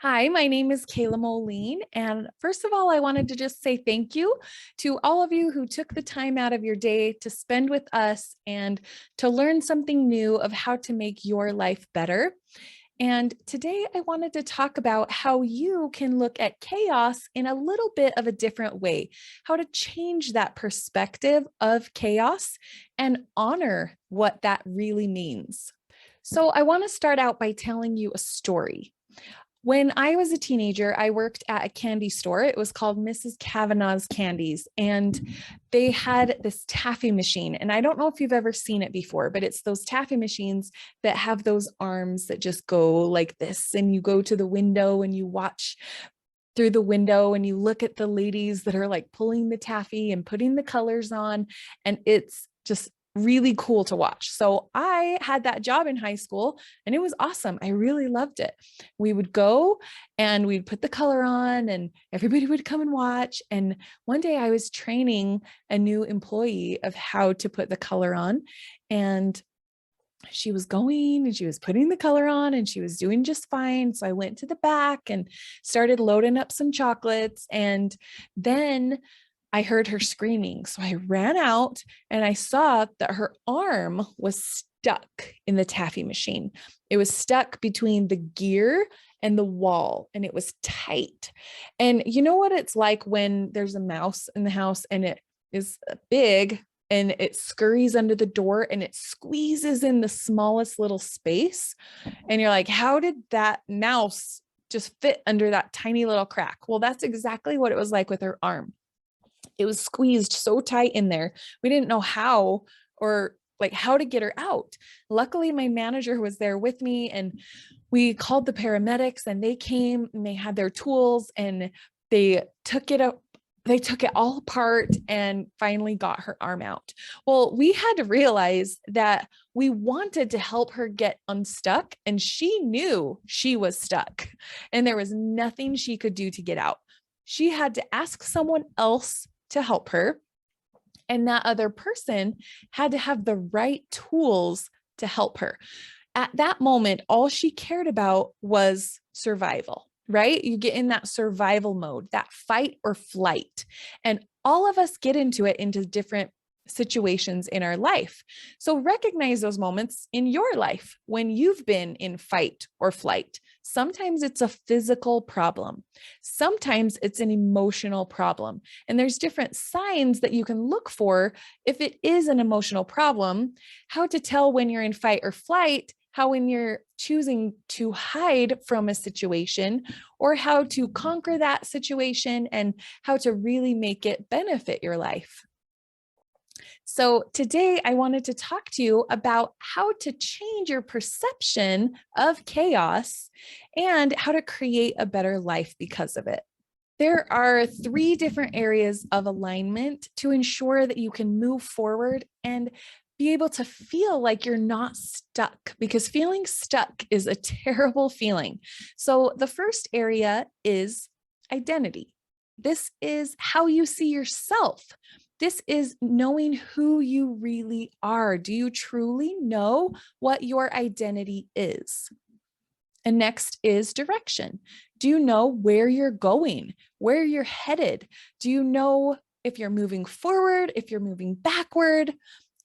Hi, my name is Kayla Moline. And first of all, I wanted to just say thank you to all of you who took the time out of your day to spend with us and to learn something new of how to make your life better. And today I wanted to talk about how you can look at chaos in a little bit of a different way, how to change that perspective of chaos and honor what that really means. So I want to start out by telling you a story. When I was a teenager, I worked at a candy store. It was called Mrs. Kavanaugh's Candies, and they had this taffy machine. And I don't know if you've ever seen it before, but it's those taffy machines that have those arms that just go like this. And you go to the window and you watch through the window and you look at the ladies that are like pulling the taffy and putting the colors on. And it's just really cool to watch. So I had that job in high school and it was awesome. I really loved it. We would go and we'd put the color on and everybody would come and watch. And one day I was training a new employee of how to put the color on, and she was going and she was putting the color on and she was doing just fine. So I went to the back and started loading up some chocolates. And then I heard her screaming. So I ran out and I saw that her arm was stuck in the taffy machine. It was stuck between the gear and the wall, and it was tight. And you know what it's like when there's a mouse in the house and it is big and it scurries under the door and it squeezes in the smallest little space. And you're like, how did that mouse just fit under that tiny little crack? Well, that's exactly what it was like with her arm. It was squeezed so tight in there. We didn't know how or like how to get her out. Luckily, my manager was there with me and we called the paramedics and they came and they had their tools and they took it up. They took it all apart and finally got her arm out. Well, we had to realize that we wanted to help her get unstuck, and she knew she was stuck and there was nothing she could do to get out. She had to ask someone else to help her. And that other person had to have the right tools to help her. At that moment, all she cared about was survival, right? You get in that survival mode, that fight or flight. And all of us get into different situations in our life. So recognize those moments in your life when you've been in fight or flight. Sometimes it's a physical problem. Sometimes it's an emotional problem. And there's different signs that you can look for if it is an emotional problem, how to tell when you're in fight or flight, how when you're choosing to hide from a situation, or how to conquer that situation and how to really make it benefit your life. So today I wanted to talk to you about how to change your perception of chaos and how to create a better life because of it. There are 3 different areas of alignment to ensure that you can move forward and be able to feel like you're not stuck, because feeling stuck is a terrible feeling. So the first area is identity. This is how you see yourself. This is knowing who you really are. Do you truly know what your identity is? And next is direction. Do you know where you're going, where you're headed? Do you know if you're moving forward, if you're moving backward?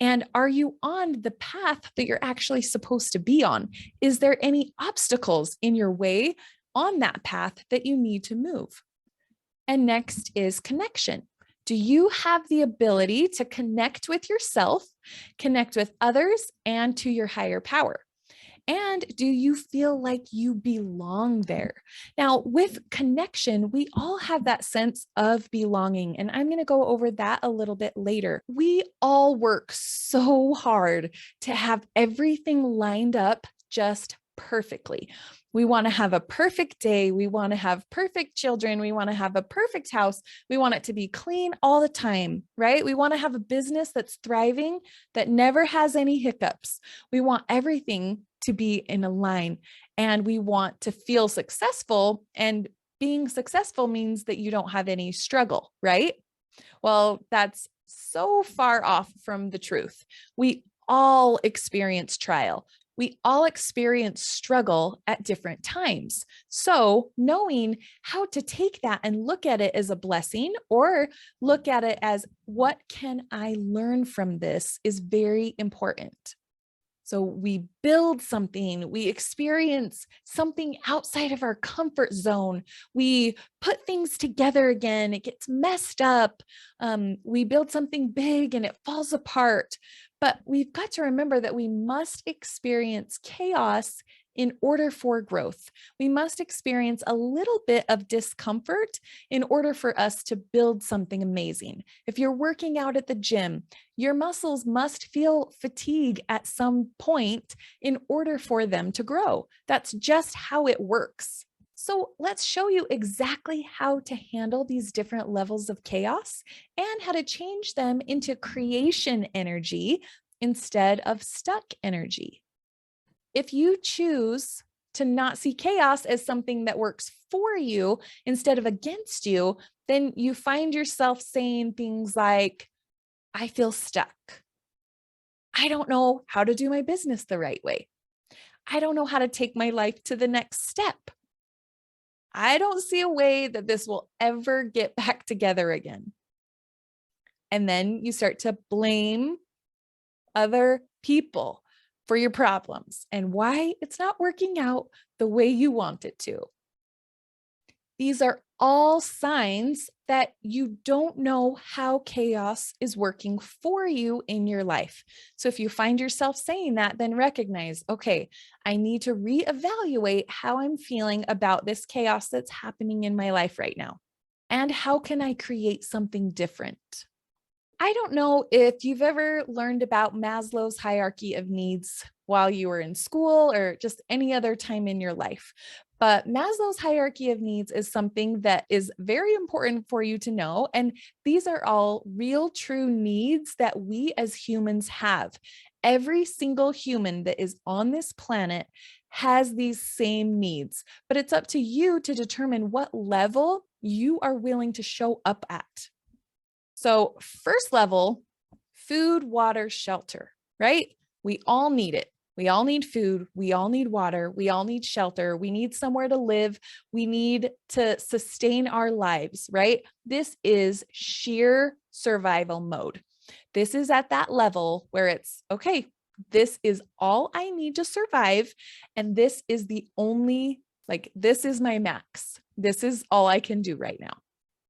And are you on the path that you're actually supposed to be on? Is there any obstacles in your way on that path that you need to move? And next is connection. Do you have the ability to connect with yourself, connect with others, and to your higher power? And do you feel like you belong there? Now, with connection, we all have that sense of belonging, and I'm going to go over that a little bit later. We all work so hard to have everything lined up just perfectly. We want to have a perfect day. We want to have perfect children. We want to have a perfect house. We want it to be clean all the time, right? We want to have a business that's thriving, that never has any hiccups. We want everything to be in a line, and we want to feel successful. And being successful means that you don't have any struggle, right? Well, that's so far off from the truth. We all experience trial. We all experience struggle at different times. So, knowing how to take that and look at it as a blessing or look at it as what can I learn from this is very important. So we build something, we experience something outside of our comfort zone. We put things together again, it gets messed up. We build something big and it falls apart. But we've got to remember that we must experience chaos in order for growth. We must experience a little bit of discomfort in order for us to build something amazing. If you're working out at the gym, your muscles must feel fatigue at some point in order for them to grow. That's just how it works. So let's show you exactly how to handle these different levels of chaos and how to change them into creation energy instead of stuck energy. If you choose to not see chaos as something that works for you instead of against you, then you find yourself saying things like, I feel stuck. I don't know how to do my business the right way. I don't know how to take my life to the next step. I don't see a way that this will ever get back together again. And then you start to blame other people for your problems and why it's not working out the way you want it to. These are all signs that you don't know how chaos is working for you in your life. So if you find yourself saying that, then recognize, okay, I need to reevaluate how I'm feeling about this chaos that's happening in my life right now. And how can I create something different? I don't know if you've ever learned about Maslow's hierarchy of needs while you were in school or just any other time in your life. But Maslow's hierarchy of needs is something that is very important for you to know. And these are all real, true needs that we as humans have. Every single human that is on this planet has these same needs, but it's up to you to determine what level you are willing to show up at. So first level, food, water, shelter, right? We all need it. We all need food. We all need water. We all need shelter. We need somewhere to live. We need to sustain our lives, right? This is sheer survival mode. This is at that level where it's, okay, this is all I need to survive. And this is the only, this is my max. This is all I can do right now.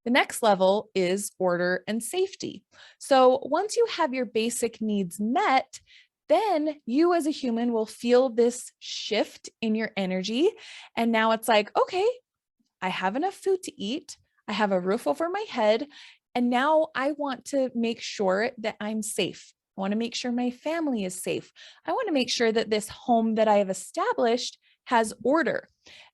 The next level is order and safety. So once you have your basic needs met, then you as a human will feel this shift in your energy. And now it's like, okay, I have enough food to eat. I have a roof over my head. And now I want to make sure that I'm safe. I want to make sure my family is safe. I want to make sure that this home that I have established has order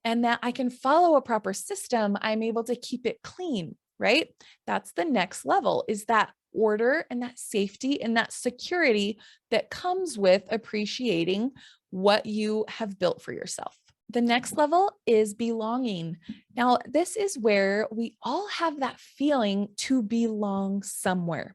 and that I can follow a proper system. I'm able to keep it clean, right? That's the next level, is that order and that safety and that security that comes with appreciating what you have built for yourself. The next level is belonging. Now, this is where we all have that feeling to belong somewhere.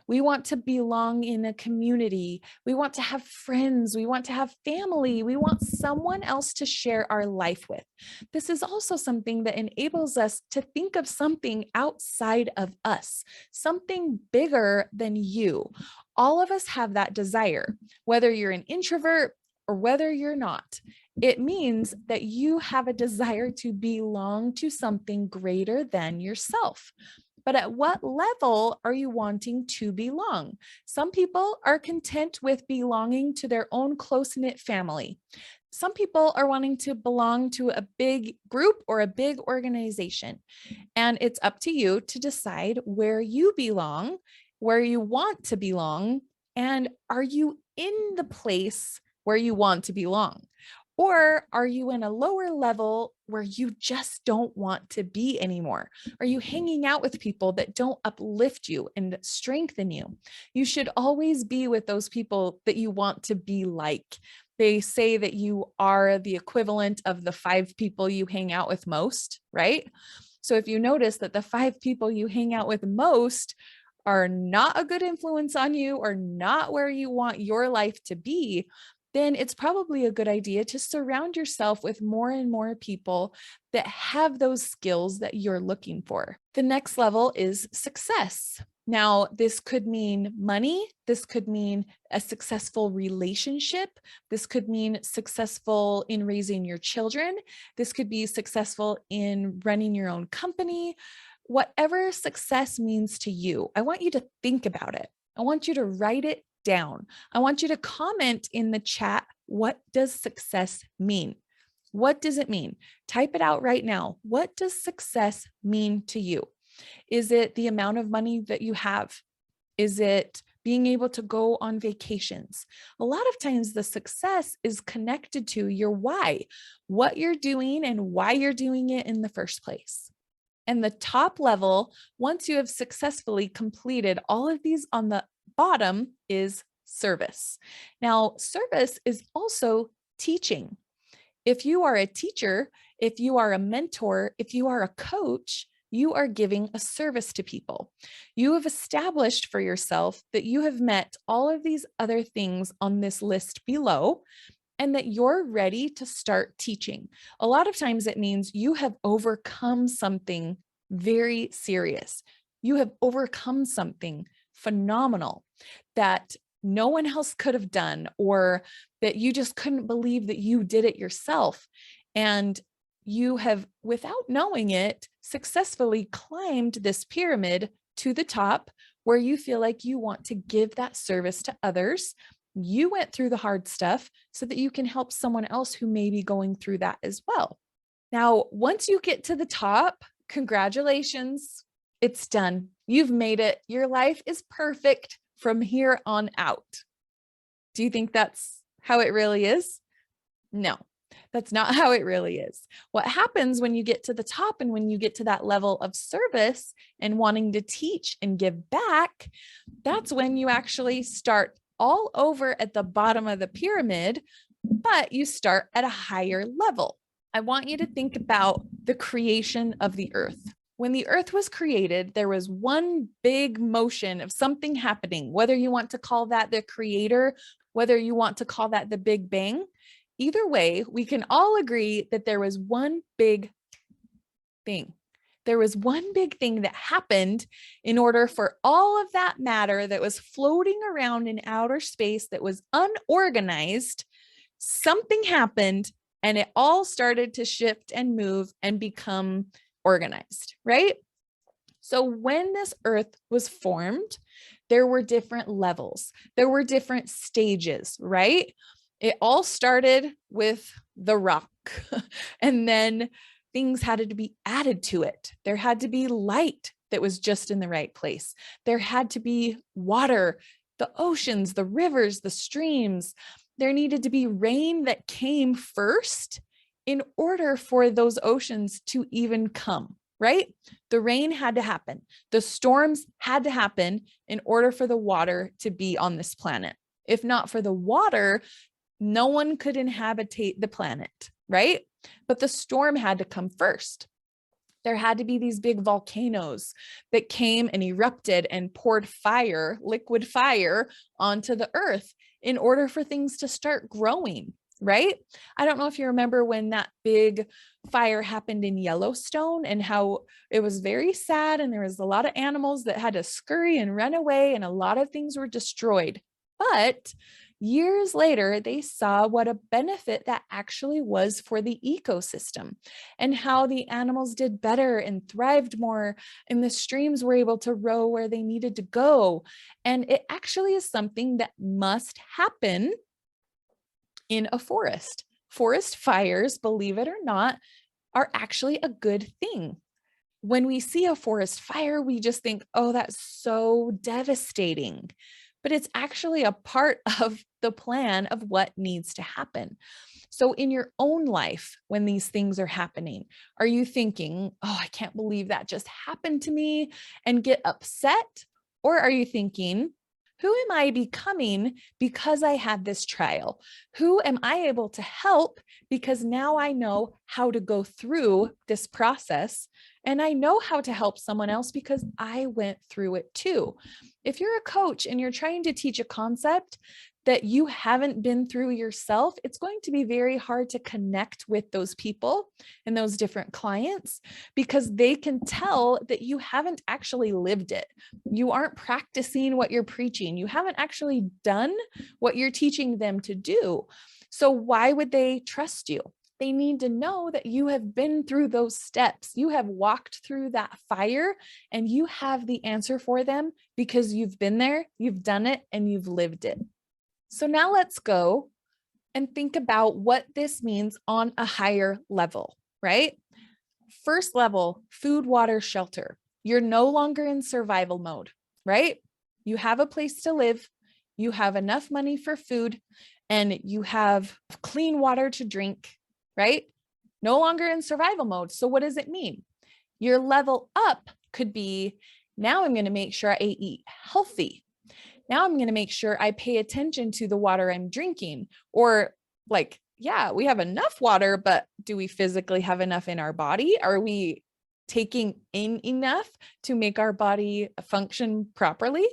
We want to belong in a community. We want to have friends. We want to have family. We want someone else to share our life with. This is also something that enables us to think of something outside of us, something bigger than you. All of us have that desire, whether you're an introvert or whether you're not. It means that you have a desire to belong to something greater than yourself. But at what level are you wanting to belong? Some people are content with belonging to their own close-knit family. Some people are wanting to belong to a big group or a big organization. And it's up to you to decide where you belong, where you want to belong, and are you in the place where you want to belong? Or are you in a lower level where you just don't want to be anymore? Are you hanging out with people that don't uplift you and strengthen you? You should always be with those people that you want to be like. They say that you are the equivalent of the 5 people you hang out with most, right? So if you notice that the 5 people you hang out with most are not a good influence on you or not where you want your life to be, then it's probably a good idea to surround yourself with more and more people that have those skills that you're looking for. The next level is success. Now, this could mean money. This could mean a successful relationship. This could mean successful in raising your children. This could be successful in running your own company. Whatever success means to you, I want you to think about it. I want you to write it down. I want you to comment in the chat, what does success mean? What does it mean? Type it out right now. What does success mean to you? Is it the amount of money that you have? Is it being able to go on vacations? A lot of times the success is connected to your why, what you're doing and why you're doing it in the first place. And the top level, once you have successfully completed all of these on the bottom, is service. Now, service is also teaching. If you are a teacher, if you are a mentor, if you are a coach, you are giving a service to people. You have established for yourself that you have met all of these other things on this list below, and that you're ready to start teaching. A lot of times it means you have overcome something very serious. You have overcome something phenomenal that no one else could have done, or that you just couldn't believe that you did it yourself. And you have, without knowing it, successfully climbed this pyramid to the top where you feel like you want to give that service to others. You went through the hard stuff so that you can help someone else who may be going through that as well. Now, once you get to the top, congratulations, it's done. You've made it. Your life is perfect from here on out. Do you think that's how it really is? No. That's not how it really is. What happens when you get to the top and when you get to that level of service and wanting to teach and give back, that's when you actually start all over at the bottom of the pyramid, but you start at a higher level. I want you to think about the creation of the earth. When the earth was created, there was one big motion of something happening, whether you want to call that the creator, whether you want to call that the Big Bang. Either way, we can all agree that there was one big thing. There was one big thing that happened in order for all of that matter that was floating around in outer space that was unorganized. Something happened and it all started to shift and move and become organized, right? So when this earth was formed, there were different levels. There were different stages, right? It all started with the rock, and then things had to be added to it. There had to be light that was just in the right place. There had to be water, the oceans, the rivers, the streams. There needed to be rain that came first in order for those oceans to even come, right? The rain had to happen. The storms had to happen in order for the water to be on this planet. If not for the water, no one could inhabitate the planet, right? But the storm had to come first. There had to be these big volcanoes that came and erupted and poured fire, liquid fire, onto the earth in order for things to start growing, right? I don't know if you remember when that big fire happened in Yellowstone and how it was very sad and there was a lot of animals that had to scurry and run away and a lot of things were destroyed. But years later, they saw what a benefit that actually was for the ecosystem and how the animals did better and thrived more, and the streams were able to row where they needed to go. And it actually is something that must happen in a forest. Forest fires, believe it or not, are actually a good thing. When we see a forest fire, we just think, oh, that's so devastating. But it's actually a part of the plan of what needs to happen. So in your own life, when these things are happening, are you thinking, oh, I can't believe that just happened to me and get upset? Or are you thinking, who am I becoming because I had this trial? Who am I able to help because now I know how to go through this process and I know how to help someone else because I went through it too. If you're a coach and you're trying to teach a concept, that you haven't been through yourself, it's going to be very hard to connect with those people and those different clients because they can tell that you haven't actually lived it. You aren't practicing what you're preaching. You haven't actually done what you're teaching them to do. So why would they trust you? They need to know that you have been through those steps. You have walked through that fire and you have the answer for them because you've been there, you've done it, and you've lived it. So now let's go and think about what this means on a higher level, right? First level, food, water, shelter. You're no longer in survival mode, right? You have a place to live, you have enough money for food, and you have clean water to drink, right? No longer in survival mode. So what does it mean? Your level up could be, now I'm going to make sure I eat healthy. Now I'm going to make sure I pay attention to the water I'm drinking. Or like, yeah, we have enough water, but do we physically have enough in our body? Are we taking in enough to make our body function properly?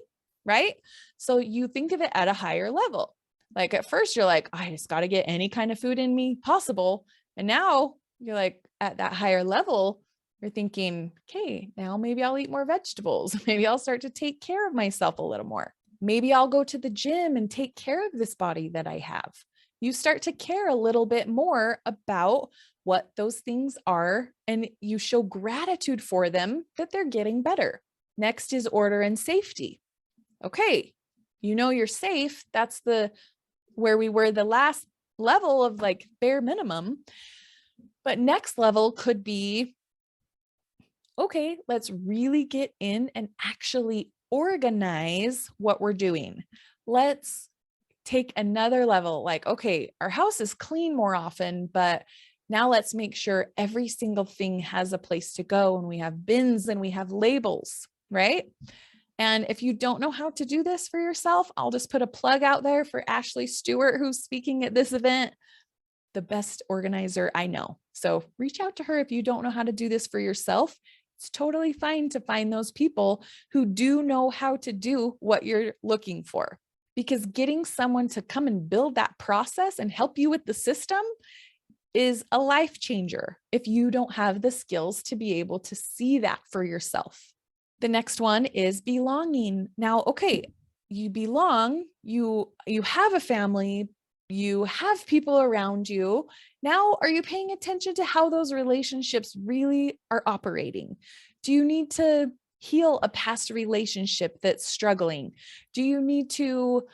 Right? So you think of it at a higher level. Like at first you're like, I just got to get any kind of food in me possible. And now you're like at that higher level, you're thinking, okay, now maybe I'll eat more vegetables. Maybe I'll start to take care of myself a little more. Maybe I'll go to the gym and take care of this body that I have. You start to care a little bit more about what those things are, and you show gratitude for them that they're getting better. Next is order and safety. Okay, you know you're safe. That's where we were the last level of like bare minimum. But next level could be, okay, let's really get in and actually organize what we're doing. Let's take another level. Like, okay, our house is clean more often, but now let's make sure every single thing has a place to go, and we have bins and we have labels, right? And if you don't know how to do this for yourself, I'll just put a plug out there for Ashley Stewart, who's speaking at this event, the best organizer I know. So reach out to her if you don't know how to do this for yourself. It's totally fine to find those people who do know how to do what you're looking for, because getting someone to come and build that process and help you with the system is a life changer if you don't have the skills to be able to see that for yourself. The next one is belonging. Now, okay, you belong, you have a family, you have people around you. Now, are you paying attention to how those relationships really are operating? Do you need to heal a past relationship that's struggling? Do you need to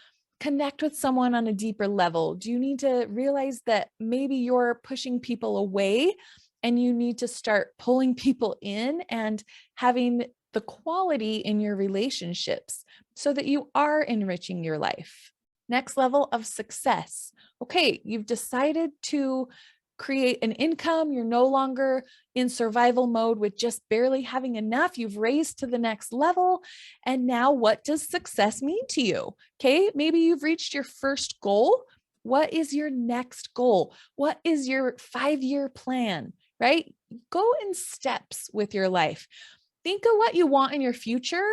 connect with someone on a deeper level? Do you need to realize that maybe you're pushing people away and you need to start pulling people in and having the quality in your relationships so that you are enriching your life? Next level of success. Okay, you've decided to create an income. You're no longer in survival mode with just barely having enough. You've raised to the next level. And now what does success mean to you? Okay, maybe you've reached your first goal. What is your next goal? What is your 5-year plan, right? Go in steps with your life. Think of what you want in your future,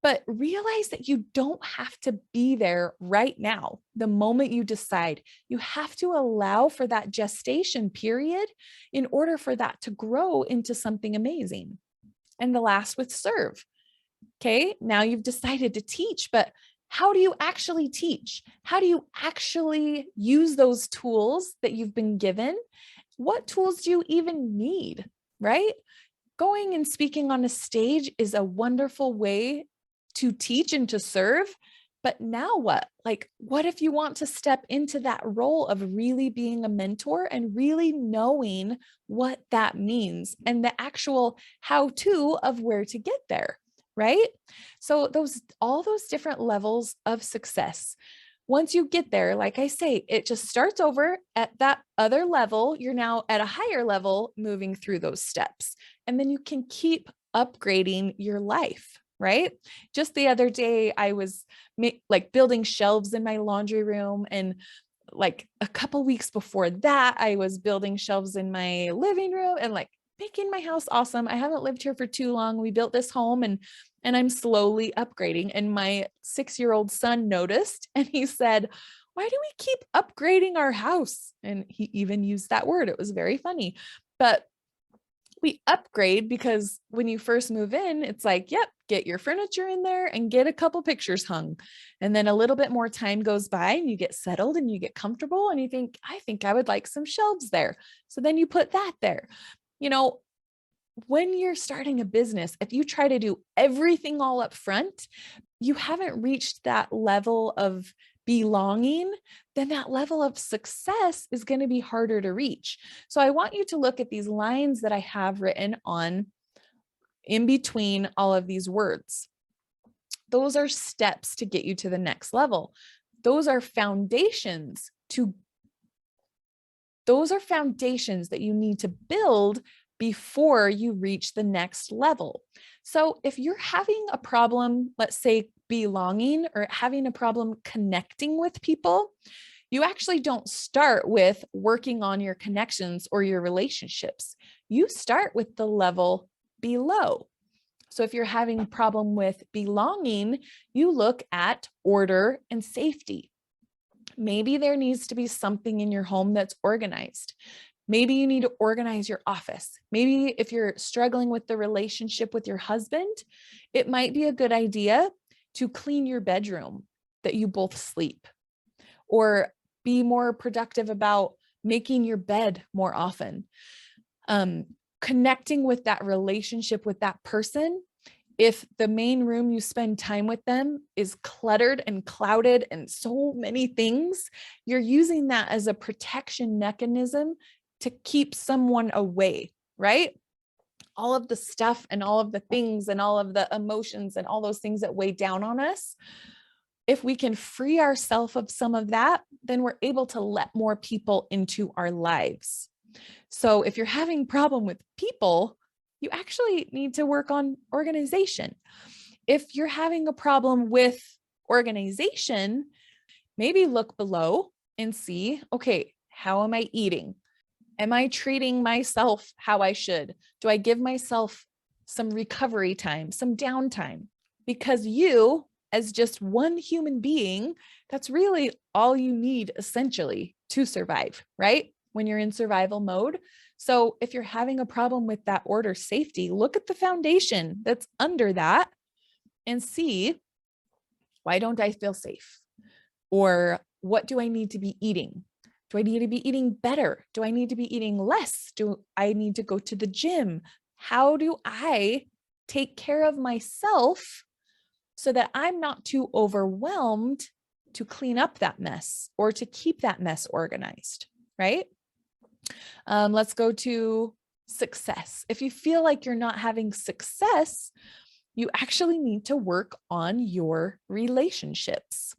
but realize that you don't have to be there right now. The moment you decide, you have to allow for that gestation period in order for that to grow into something amazing. And the last with serve. Okay, now you've decided to teach, but how do you actually teach? How do you actually use those tools that you've been given? What tools do you even need, right? Going and speaking on a stage is a wonderful way to teach and to serve. But now what? Like, what if you want to step into that role of really being a mentor and really knowing what that means and the actual how-to of where to get there, right? So all those different levels of success. Once you get there, like I say, it just starts over at that other level. You're now at a higher level moving through those steps. And then you can keep upgrading your life, right? Just the other day, I was like building shelves in my laundry room. And like a couple weeks before that, I was building shelves in my living room and like making my house awesome. I haven't lived here for too long. We built this home and I'm slowly upgrading. And my 6-year-old son noticed and he said, why do we keep upgrading our house? And he even used that word. It was very funny. But we upgrade because when you first move in, it's like, yep, get your furniture in there and get a couple pictures hung. And then a little bit more time goes by and you get settled and you get comfortable and you think, I think I would like some shelves there. So then you put that there. You know, when you're starting a business, if you try to do everything all up front, you haven't reached that level of belonging, then that level of success is going to be harder to reach. So I want you to look at these lines that I have written on in between all of these words. Those are steps to get you to the next level. Those are foundations that you need to build before you reach the next level. So if you're having a problem, let's say belonging, or having a problem connecting with people, you actually don't start with working on your connections or your relationships. You start with the level below. So if you're having a problem with belonging, you look at order and safety. Maybe there needs to be something in your home that's organized. Maybe you need to organize your office. Maybe if you're struggling with the relationship with your husband, it might be a good idea to clean your bedroom that you both sleep, or be more productive about making your bed more often. Connecting with that relationship with that person. If the main room you spend time with them is cluttered and clouded and so many things, you're using that as a protection mechanism to keep someone away, right? All of the stuff and all of the things and all of the emotions and all those things that weigh down on us. If we can free ourselves of some of that, then we're able to let more people into our lives. So if you're having a problem with people, you actually need to work on organization. If you're having a problem with organization, maybe look below and see, okay, how am I eating? Am I treating myself how I should? Do I give myself some recovery time, some downtime? Because you, as just one human being, that's really all you need essentially to survive, right? When you're in survival mode. So if you're having a problem with that order safety, look at the foundation that's under that and see, why don't I feel safe? Or what do I need to be eating? Do I need to be eating better? Do I need to be eating less? Do I need to go to the gym? How do I take care of myself so that I'm not too overwhelmed to clean up that mess or to keep that mess organized, right? Let's go to success. If you feel like you're not having success, you actually need to work on your relationships.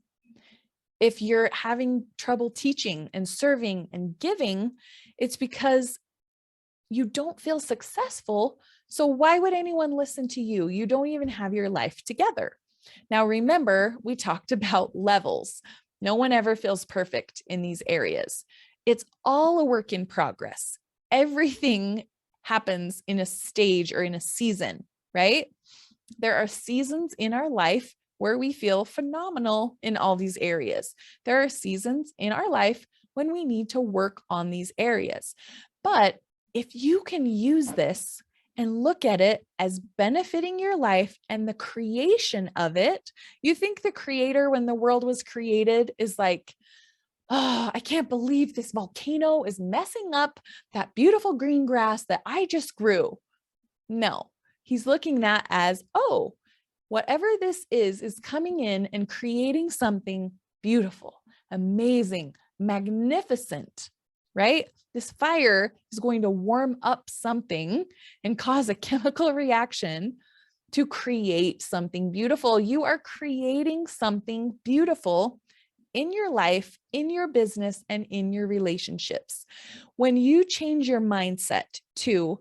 If you're having trouble teaching and serving and giving, it's because you don't feel successful. So why would anyone listen to you? You don't even have your life together. Now, remember, we talked about levels. No one ever feels perfect in these areas. It's all a work in progress. Everything happens in a stage or in a season, right? There are seasons in our life where we feel phenomenal in all these areas. There are seasons in our life when we need to work on these areas. But if you can use this and look at it as benefiting your life and the creation of it, you think the creator, when the world was created, is like, oh, I can't believe this volcano is messing up that beautiful green grass that I just grew. No, he's looking at as, oh, whatever this is coming in and creating something beautiful, amazing, magnificent, right? This fire is going to warm up something and cause a chemical reaction to create something beautiful. You are creating something beautiful in your life, in your business, and in your relationships. When you change your mindset to,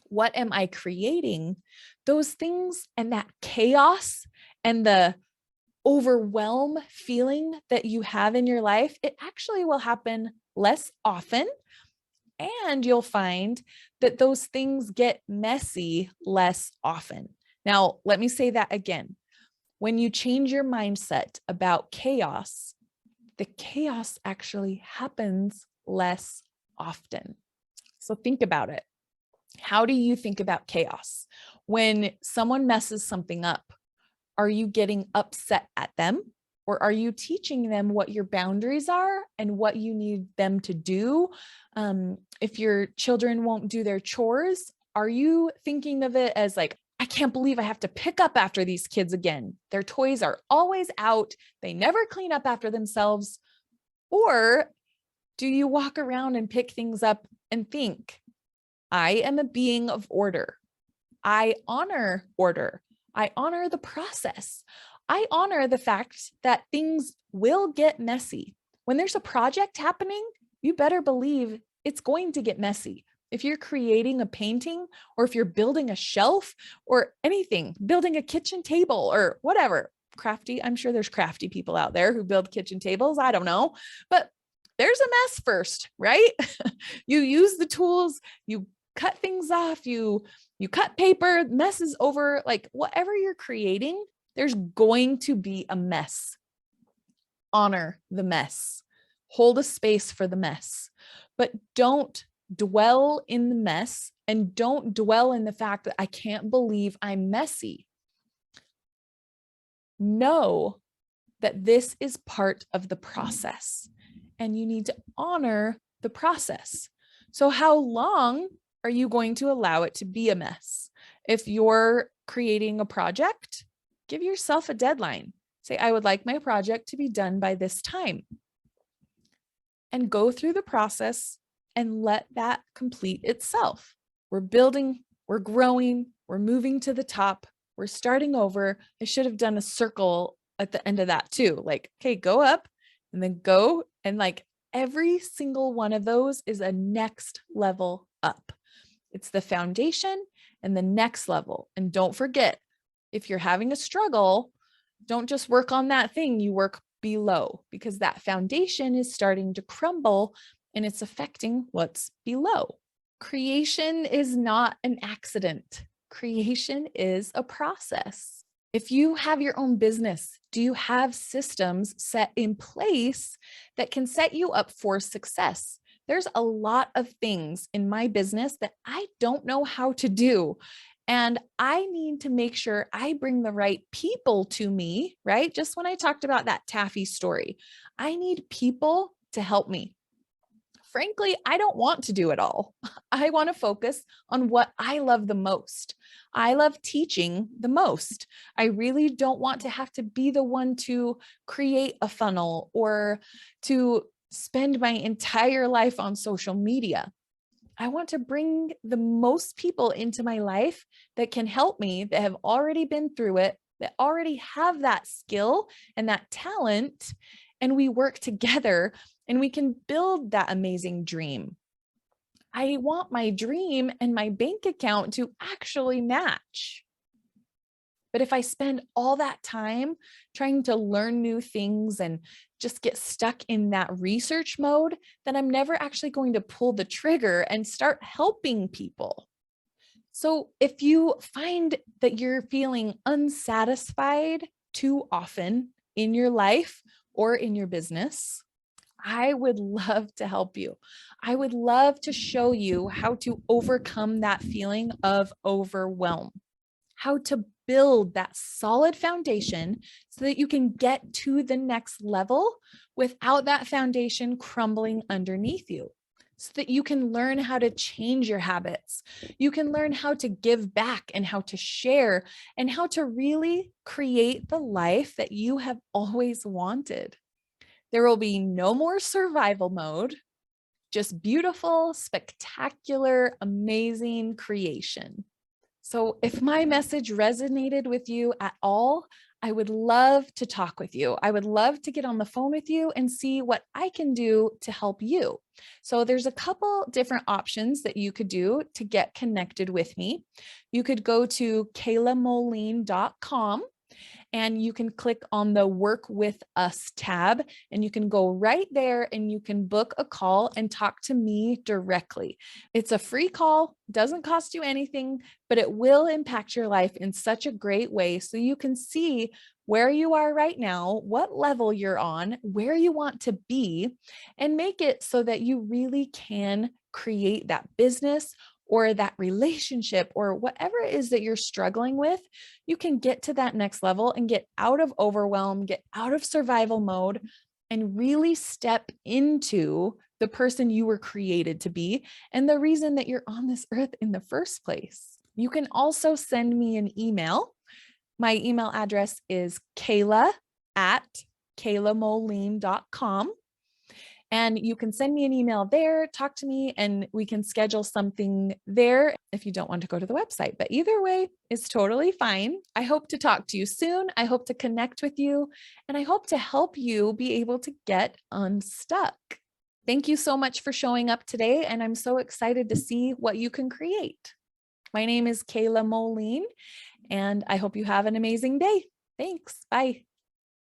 what am I creating? Those things and that chaos and the overwhelm feeling that you have in your life, it actually will happen less often. And you'll find that those things get messy less often. Now, let me say that again. When you change your mindset about chaos, the chaos actually happens less often. So think about it. How do you think about chaos? When someone messes something up, are you getting upset at them? Or are you teaching them what your boundaries are and what you need them to do? If your children won't do their chores, are you thinking of it as like, I can't believe I have to pick up after these kids again. Their toys are always out. They never clean up after themselves. Or do you walk around and pick things up and think, I am a being of order. I honor order. I honor the process. I honor the fact that things will get messy. When there's a project happening, you better believe it's going to get messy. If you're creating a painting, or if you're building a shelf or anything, building a kitchen table or whatever, crafty, I'm sure there's crafty people out there who build kitchen tables. I don't know, but there's a mess first, right? You use the tools, you cut things off, you cut paper, messes over, like whatever you're creating, there's going to be a mess. Honor the mess. Hold a space for the mess, but don't dwell in the mess, and don't dwell in the fact that I can't believe I'm messy. Know that this is part of the process, and you need to honor the process. So how long are you going to allow it to be a mess? If you're creating a project, give yourself a deadline. Say, I would like my project to be done by this time. And go through the process and let that complete itself. We're building, we're growing, we're moving to the top, we're starting over. I should have done a circle at the end of that too. Like, okay, go up and then go, and like every single one of those is a next level up. It's the foundation and the next level. And don't forget, if you're having a struggle, don't just work on that thing, you work below, because that foundation is starting to crumble and it's affecting what's below. Creation is not an accident. Creation is a process. If you have your own business, do you have systems set in place that can set you up for success? There's a lot of things in my business that I don't know how to do. And I need to make sure I bring the right people to me, right? Just when I talked about that taffy story, I need people to help me. Frankly, I don't want to do it all. I want to focus on what I love the most. I love teaching the most. I really don't want to have to be the one to create a funnel or to spend my entire life on social media. I want to bring the most people into my life that can help me, that have already been through it, that already have that skill and that talent, and we work together and we can build that amazing dream. I want my dream and my bank account to actually match. But if I spend all that time trying to learn new things and just get stuck in that research mode, then I'm never actually going to pull the trigger and start helping people. So if you find that you're feeling unsatisfied too often in your life or in your business, I would love to help you. I would love to show you how to overcome that feeling of overwhelm, how to build that solid foundation so that you can get to the next level without that foundation crumbling underneath you, so that you can learn how to change your habits. You can learn how to give back and how to share and how to really create the life that you have always wanted. There will be no more survival mode, just beautiful, spectacular, amazing creation. So if my message resonated with you at all, I would love to talk with you. I would love to get on the phone with you and see what I can do to help you. So there's a couple different options that you could do to get connected with me. You could go to kaylamoline.com and you can click on the Work with Us tab, and you can go right there and you can book a call and talk to me directly. It's a free call, doesn't cost you anything, but it will impact your life in such a great way so you can see where you are right now, what level you're on, where you want to be, and make it so that you really can create that business or that relationship or whatever it is that you're struggling with. You can get to that next level and get out of overwhelm, get out of survival mode, and really step into the person you were created to be and the reason that you're on this earth in the first place. You can also send me an email. My email address is kayla@kaylamoline.com. And you can send me an email there, talk to me, and we can schedule something there if you don't want to go to the website. But either way is totally fine. I hope to talk to you soon. I hope to connect with you, and I hope to help you be able to get unstuck. Thank you so much for showing up today, and I'm so excited to see what you can create. My name is Kayla Moline, and I hope you have an amazing day. Thanks. Bye.